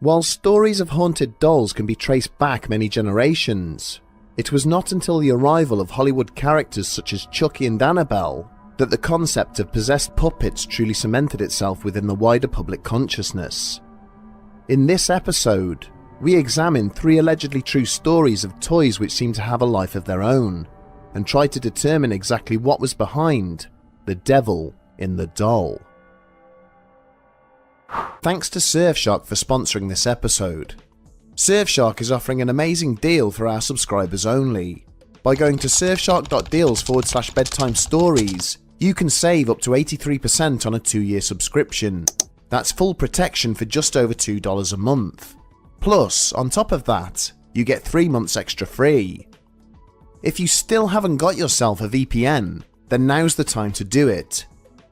While stories of haunted dolls can be traced back many generations, it was not until the arrival of Hollywood characters such as Chucky and Annabelle that the concept of possessed puppets truly cemented itself within the wider public consciousness. In this episode, we examine 3 allegedly true stories of toys which seem to have a life of their own, and try to determine exactly what was behind the devil in the doll. Thanks to Surfshark for sponsoring this episode. Surfshark is offering an amazing deal for our subscribers only. By going to surfshark.deals/bedtime stories, you can save up to 83% on a 2-year subscription. That's full protection for just over $2 a month. Plus, on top of that, you get 3 months extra free. If you still haven't got yourself a VPN, then now's the time to do it.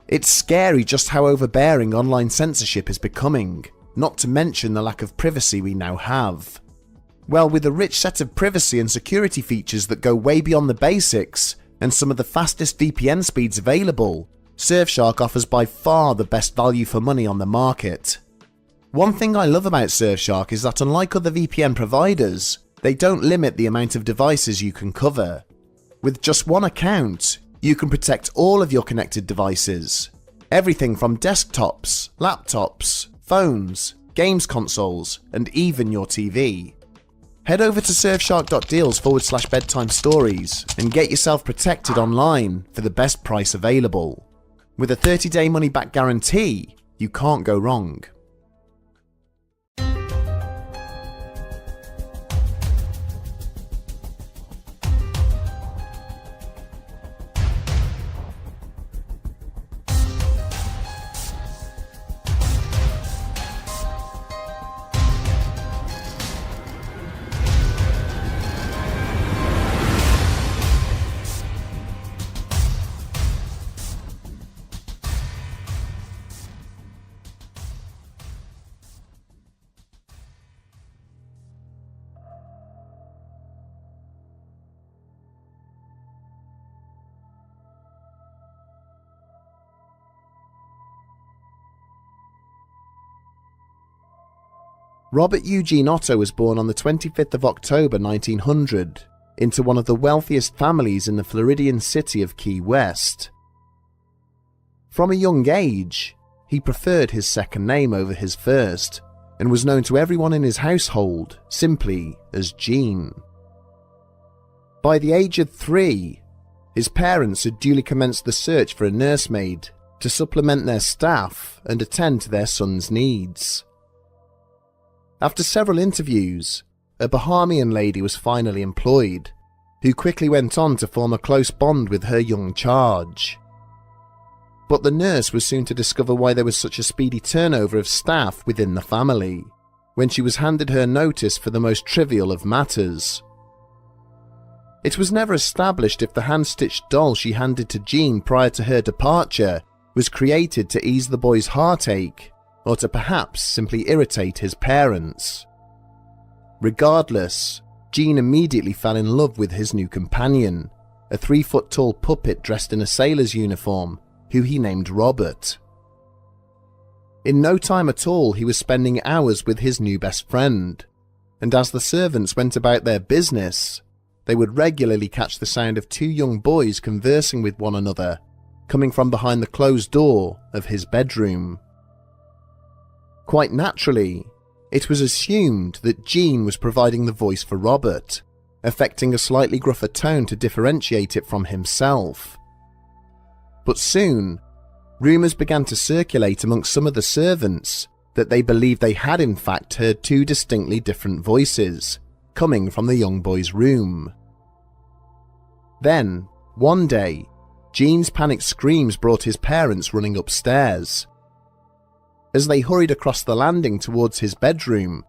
It's scary just how overbearing online censorship is becoming, not to mention the lack of privacy we now have. Well, with a rich set of privacy and security features that go way beyond the basics, and some of the fastest VPN speeds available, Surfshark offers by far the best value for money on the market. One thing I love about Surfshark is that unlike other VPN providers, they don't limit the amount of devices you can cover. With just one account, you can protect all of your connected devices. Everything from desktops, laptops, phones, games consoles, and even your TV. Head over to surfshark.deals/bedtime stories and get yourself protected online for the best price available. With a 30-day money-back guarantee, you can't go wrong. Robert Eugene Otto was born on the 25th of October 1900 into one of the wealthiest families in the Floridian city of Key West. From a young age, he preferred his second name over his first and was known to everyone in his household simply as Gene. By the age of 3, his parents had duly commenced the search for a nursemaid to supplement their staff and attend to their son's needs. After several interviews, a Bahamian lady was finally employed, who quickly went on to form a close bond with her young charge. But the nurse was soon to discover why there was such a speedy turnover of staff within the family, when she was handed her notice for the most trivial of matters. It was never established if the hand-stitched doll she handed to Gene prior to her departure was created to ease the boy's heartache, or to perhaps simply irritate his parents. Regardless, Gene immediately fell in love with his new companion, a 3-foot-tall puppet dressed in a sailor's uniform, who he named Robert. In no time at all, he was spending hours with his new best friend, and as the servants went about their business, they would regularly catch the sound of 2 young boys conversing with one another, coming from behind the closed door of his bedroom. Quite naturally, it was assumed that Gene was providing the voice for Robert, affecting a slightly gruffer tone to differentiate it from himself. But soon, rumours began to circulate amongst some of the servants that they believed they had in fact heard 2 distinctly different voices, coming from the young boy's room. Then, one day, Gene's panicked screams brought his parents running upstairs. As they hurried across the landing towards his bedroom,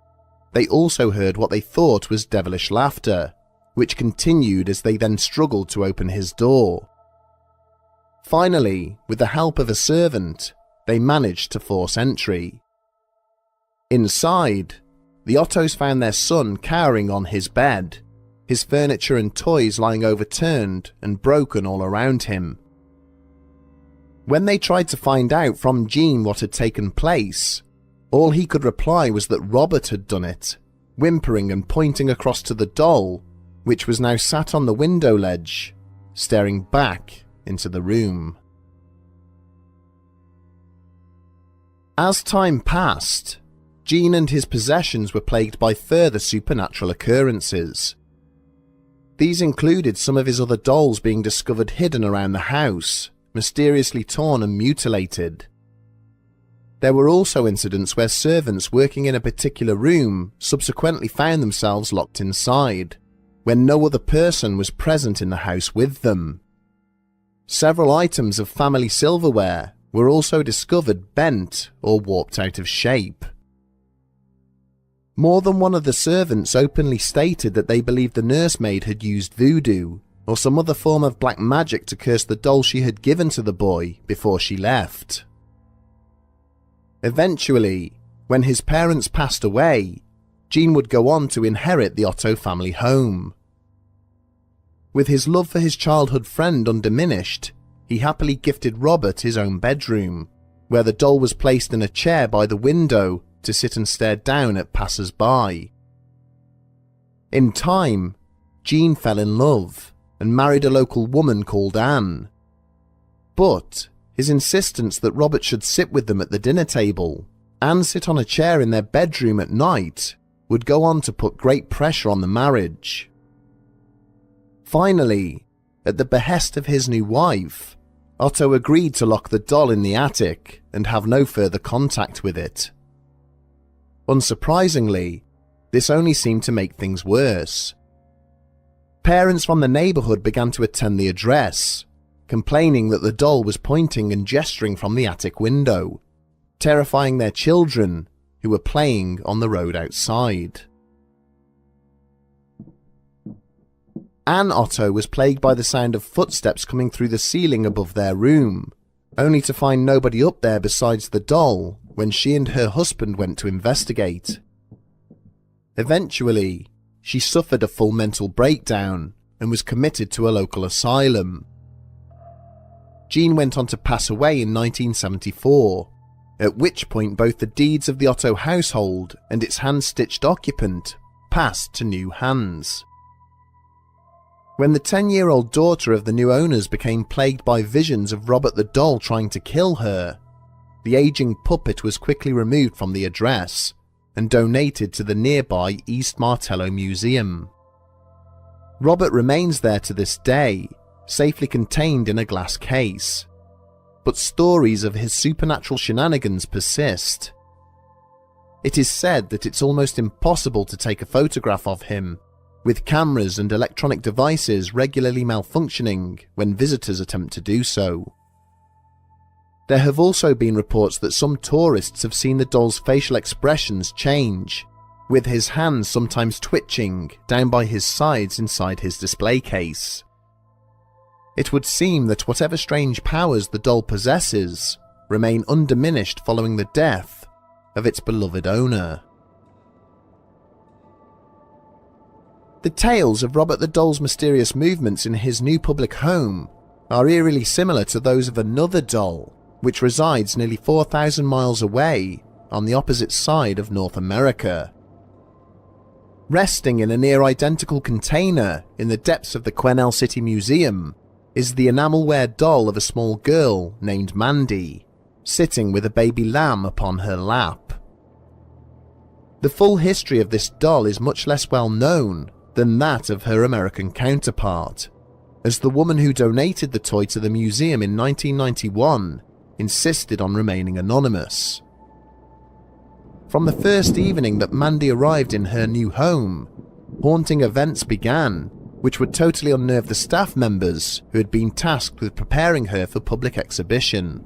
they also heard what they thought was devilish laughter, which continued as they then struggled to open his door. Finally, with the help of a servant, they managed to force entry. Inside, the Ottos found their son cowering on his bed, his furniture and toys lying overturned and broken all around him. When they tried to find out from Gene what had taken place, All he could reply was that Robert had done it, whimpering and pointing across to the doll, which was now sat on the window ledge, staring back into the room. As time passed, Gene and his possessions were plagued by further supernatural occurrences. These included some of his other dolls being discovered hidden around the house, mysteriously torn and mutilated. There were also incidents where servants working in a particular room subsequently found themselves locked inside, when no other person was present in the house with them. Several items of family silverware were also discovered bent or warped out of shape. More than one of the servants openly stated that they believed the nursemaid had used voodoo or some other form of black magic to curse the doll she had given to the boy before she left. Eventually, when his parents passed away, Gene would go on to inherit the Otto family home. With his love for his childhood friend undiminished, he happily gifted Robert his own bedroom, where the doll was placed in a chair by the window to sit and stare down at passers-by. In time, Gene fell in love and married a local woman called Anne. But his insistence that Robert should sit with them at the dinner table and sit on a chair in their bedroom at night would go on to put great pressure on the marriage. Finally, at the behest of his new wife, Otto agreed to lock the doll in the attic and have no further contact with it. Unsurprisingly, this only seemed to make things worse. Parents from the neighborhood began to attend the address, complaining that the doll was pointing and gesturing from the attic window, terrifying their children who were playing on the road outside. Anne Otto was plagued by the sound of footsteps coming through the ceiling above their room, only to find nobody up there besides the doll when she and her husband went to investigate. Eventually, she suffered a full mental breakdown and was committed to a local asylum. Gene went on to pass away in 1974, at which point both the deeds of the Otto household and its hand-stitched occupant passed to new hands. When the 10-year-old daughter of the new owners became plagued by visions of Robert the doll trying to kill her, the aging puppet was quickly removed from the address and donated to the nearby East Martello Museum. Robert remains there to this day, safely contained in a glass case, but stories of his supernatural shenanigans persist. It is said that it's almost impossible to take a photograph of him, with cameras and electronic devices regularly malfunctioning when visitors attempt to do so. There have also been reports that some tourists have seen the doll's facial expressions change, with his hands sometimes twitching down by his sides inside his display case. It would seem that whatever strange powers the doll possesses remain undiminished following the death of its beloved owner. The tales of Robert the doll's mysterious movements in his new public home are eerily similar to those of another doll, which resides nearly 4,000 miles away on the opposite side of North America. Resting in a near-identical container in the depths of the Quesnel City Museum is the enamelware doll of a small girl named Mandy, sitting with a baby lamb upon her lap. The full history of this doll is much less well known than that of her American counterpart, as the woman who donated the toy to the museum in 1991 insisted on remaining anonymous. From the first evening that Mandy arrived in her new home, haunting events began, which would totally unnerve the staff members who had been tasked with preparing her for public exhibition.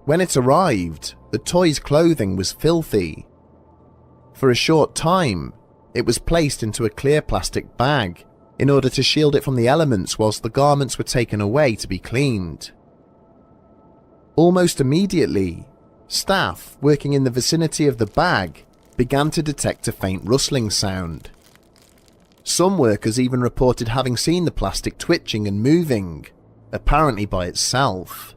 When it arrived, the toy's clothing was filthy. For a short time, it was placed into a clear plastic bag in order to shield it from the elements whilst the garments were taken away to be cleaned. Almost immediately, staff working in the vicinity of the bag began to detect a faint rustling sound. Some workers even reported having seen the plastic twitching and moving, apparently by itself.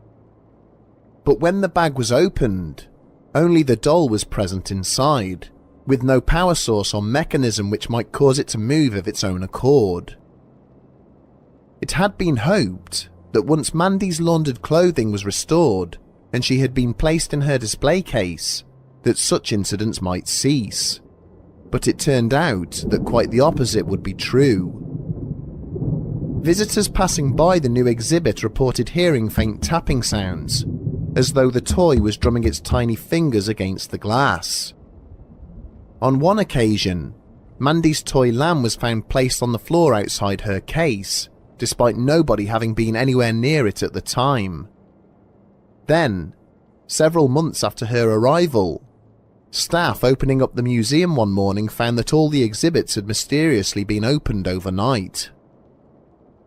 But when the bag was opened, Only the doll was present inside, with no power source or mechanism which might cause it to move of its own accord. It had been hoped that once Mandy's laundered clothing was restored and she had been placed in her display case, that such incidents might cease. But it turned out that quite the opposite would be true. Visitors passing by the new exhibit reported hearing faint tapping sounds, as though the toy was drumming its tiny fingers against the glass. On one occasion, Mandy's toy lamb was found placed on the floor outside her case, despite nobody having been anywhere near it at the time. Then, several months after her arrival, staff opening up the museum one morning found that all the exhibits had mysteriously been opened overnight.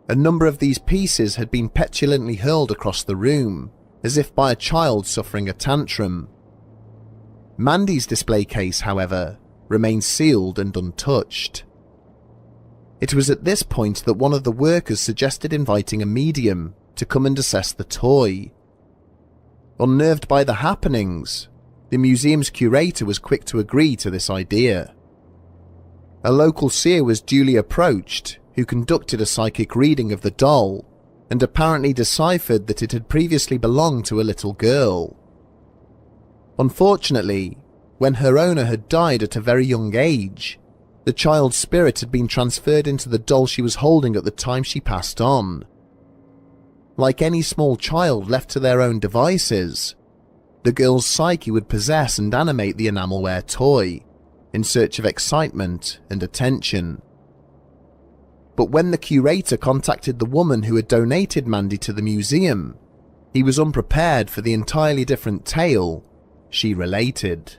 A number of these pieces had been petulantly hurled across the room, as if by a child suffering a tantrum. Mandy's display case, however, remained sealed and untouched. It was at this point that one of the workers suggested inviting a medium to come and assess the toy. Unnerved by the happenings, the museum's curator was quick to agree to this idea. A local seer was duly approached, who conducted a psychic reading of the doll and apparently deciphered that it had previously belonged to a little girl. Unfortunately, when her owner had died at a very young age, the child's spirit had been transferred into the doll she was holding at the time she passed on. Like any small child left to their own devices, the girl's psyche would possess and animate the enamelware toy, in search of excitement and attention. But when the curator contacted the woman who had donated Mandy to the museum, he was unprepared for the entirely different tale she related.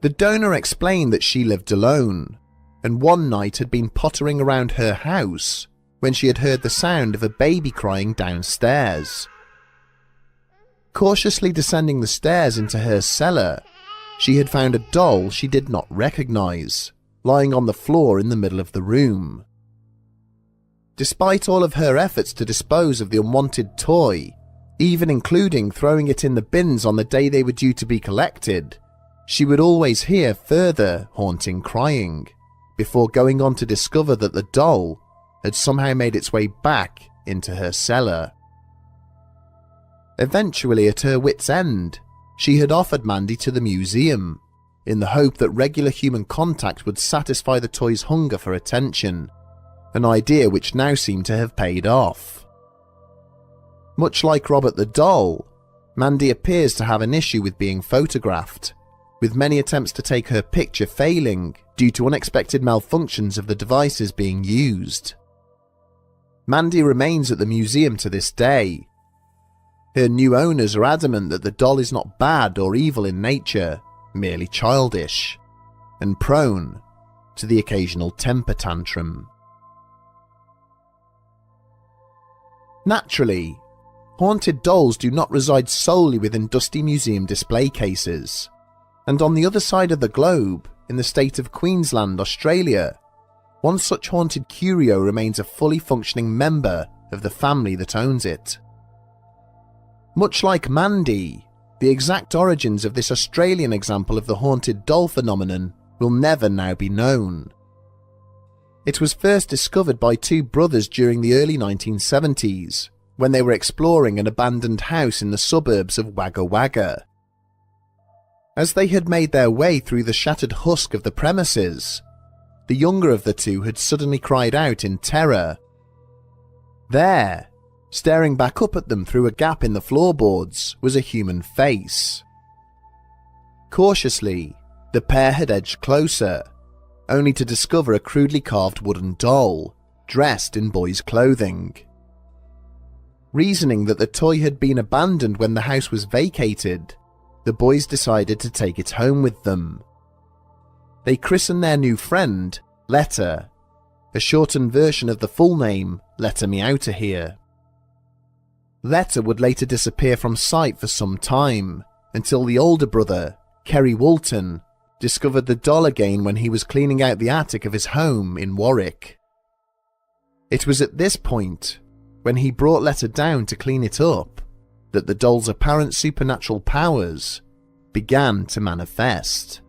The donor explained that she lived alone, and one night had been pottering around her house when she had heard the sound of a baby crying downstairs. Cautiously descending the stairs into her cellar, she had found a doll she did not recognize, lying on the floor in the middle of the room. Despite all of her efforts to dispose of the unwanted toy, even including throwing it in the bins on the day they were due to be collected, she would always hear further haunting crying, before going on to discover that the doll had somehow made its way back into her cellar. Eventually, at her wit's end, she had offered Mandy to the museum, in the hope that regular human contact would satisfy the toy's hunger for attention, an idea which now seemed to have paid off. Much like Robert the doll, Mandy appears to have an issue with being photographed, with many attempts to take her picture failing due to unexpected malfunctions of the devices being used. Mandy remains at the museum to this day. Her new owners are adamant that the doll is not bad or evil in nature, merely childish, and prone to the occasional temper tantrum. Naturally, haunted dolls do not reside solely within dusty museum display cases, and on the other side of the globe, in the state of Queensland, Australia, one such haunted curio remains a fully functioning member of the family that owns it. Much like Mandy, the exact origins of this Australian example of the haunted doll phenomenon will never now be known. It was first discovered by two brothers during the early 1970s, when they were exploring an abandoned house in the suburbs of Wagga Wagga. As they had made their way through the shattered husk of the premises, the younger of the two had suddenly cried out in terror. There, staring back up at them through a gap in the floorboards, was a human face. Cautiously, the pair had edged closer, only to discover a crudely carved wooden doll, dressed in boys' clothing. Reasoning that the toy had been abandoned when the house was vacated, the boys decided to take it home with them. They christened their new friend Letter, a shortened version of the full name Letter Me Outta Here. Letter would later disappear from sight for some time, until the older brother, Kerry Walton, discovered the doll again when he was cleaning out the attic of his home in Warwick. It was at this point, when he brought Letter down to clean it up, that the doll's apparent supernatural powers began to manifest.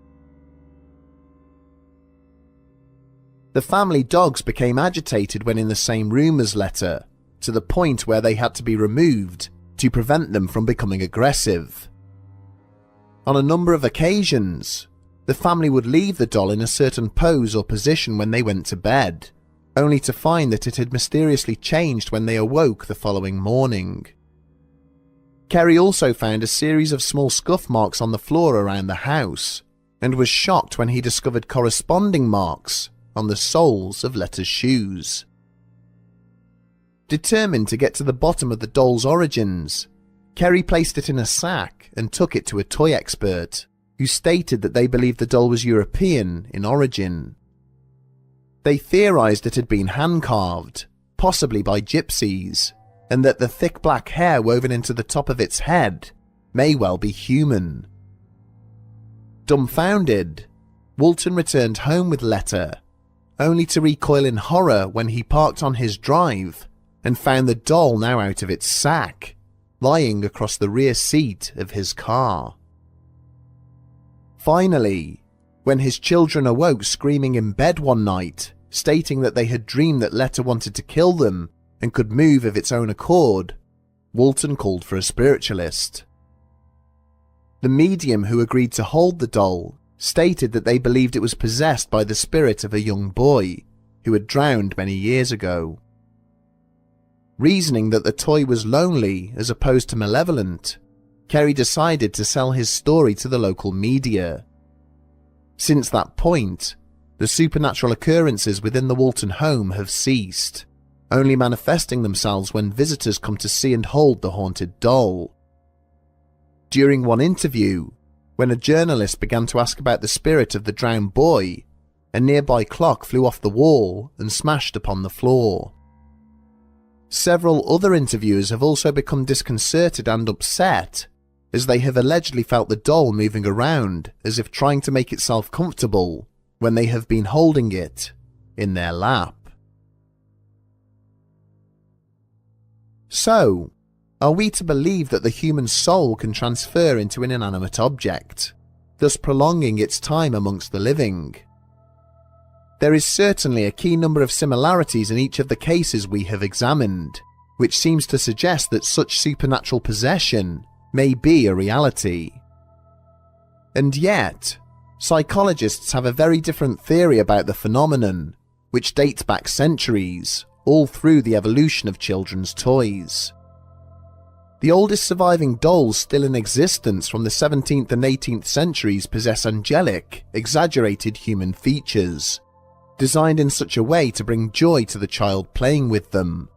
The family dogs became agitated when in the same room as Letta, to the point where they had to be removed to prevent them from becoming aggressive. On a number of occasions, the family would leave the doll in a certain pose or position when they went to bed, only to find that it had mysteriously changed when they awoke the following morning. Kerry also found a series of small scuff marks on the floor around the house, and was shocked when he discovered corresponding marks on the soles of Letta's shoes. Determined to get to the bottom of the doll's origins, Kerry placed it in a sack and took it to a toy expert, who stated that they believed the doll was European in origin. They theorized it had been hand-carved, possibly by gypsies, and that the thick black hair woven into the top of its head may well be human. Dumbfounded, Walton returned home with Letta, only to recoil in horror when he parked on his drive and found the doll now out of its sack, lying across the rear seat of his car. Finally, when his children awoke screaming in bed one night, stating that they had dreamed that Letta wanted to kill them and could move of its own accord, Walton called for a spiritualist. The medium who agreed to hold the doll stated that they believed it was possessed by the spirit of a young boy who had drowned many years ago. Reasoning that the toy was lonely as opposed to malevolent, Kerry decided to sell his story to the local media. Since that point, the supernatural occurrences within the Walton home have ceased, only manifesting themselves when visitors come to see and hold the haunted doll. During one interview, when a journalist began to ask about the spirit of the drowned boy, a nearby clock flew off the wall and smashed upon the floor. Several other interviewers have also become disconcerted and upset, as they have allegedly felt the doll moving around as if trying to make itself comfortable when they have been holding it in their lap. So, are we to believe that the human soul can transfer into an inanimate object, thus prolonging its time amongst the living? There is certainly a key number of similarities in each of the cases we have examined, which seems to suggest that such supernatural possession may be a reality. And yet, psychologists have a very different theory about the phenomenon, which dates back centuries, all through the evolution of children's toys. The oldest surviving dolls still in existence from the 17th and 18th centuries possess angelic, exaggerated human features, designed in such a way to bring joy to the child playing with them.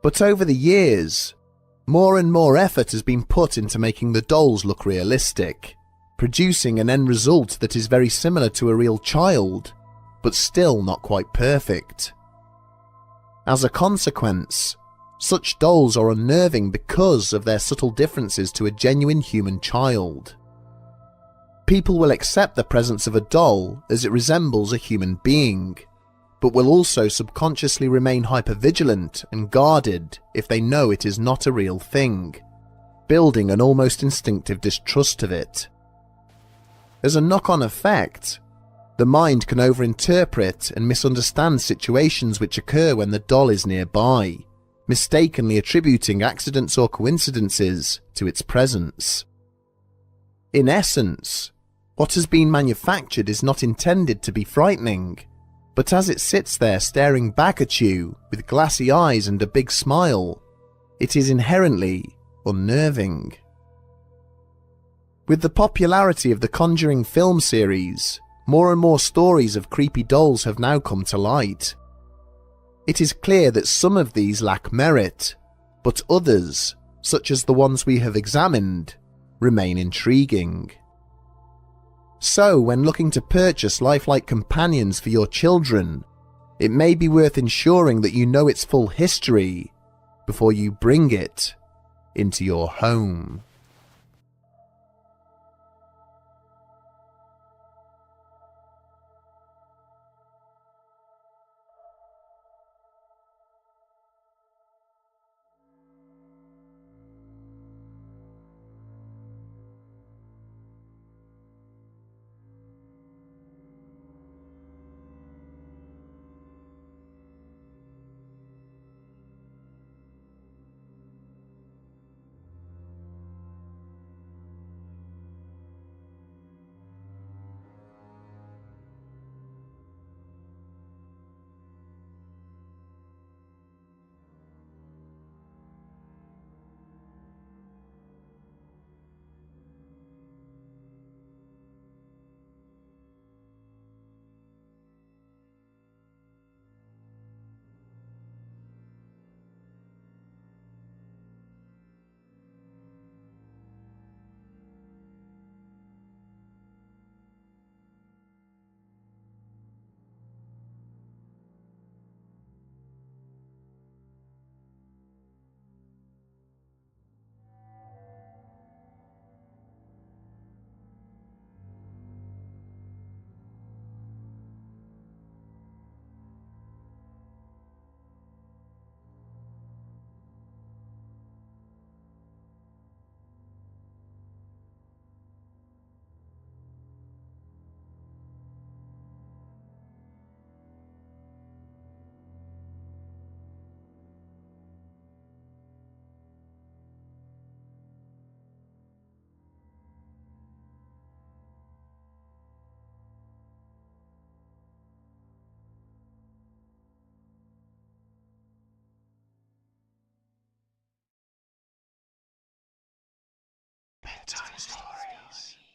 But over the years, more and more effort has been put into making the dolls look realistic, producing an end result that is very similar to a real child, but still not quite perfect. As a consequence, such dolls are unnerving because of their subtle differences to a genuine human child. People will accept the presence of a doll as it resembles a human being, but will also subconsciously remain hypervigilant and guarded if they know it is not a real thing, building an almost instinctive distrust of it. As a knock-on effect, the mind can overinterpret and misunderstand situations which occur when the doll is nearby, mistakenly attributing accidents or coincidences to its presence. In essence, what has been manufactured is not intended to be frightening, but as it sits there staring back at you with glassy eyes and a big smile, it is inherently unnerving. With the popularity of the Conjuring film series, more and more stories of creepy dolls have now come to light. It is clear that some of these lack merit, but others, such as the ones we have examined, remain intriguing. So, when looking to purchase lifelike companions for your children, it may be worth ensuring that you know its full history before you bring it into your home. Bedtime Stories.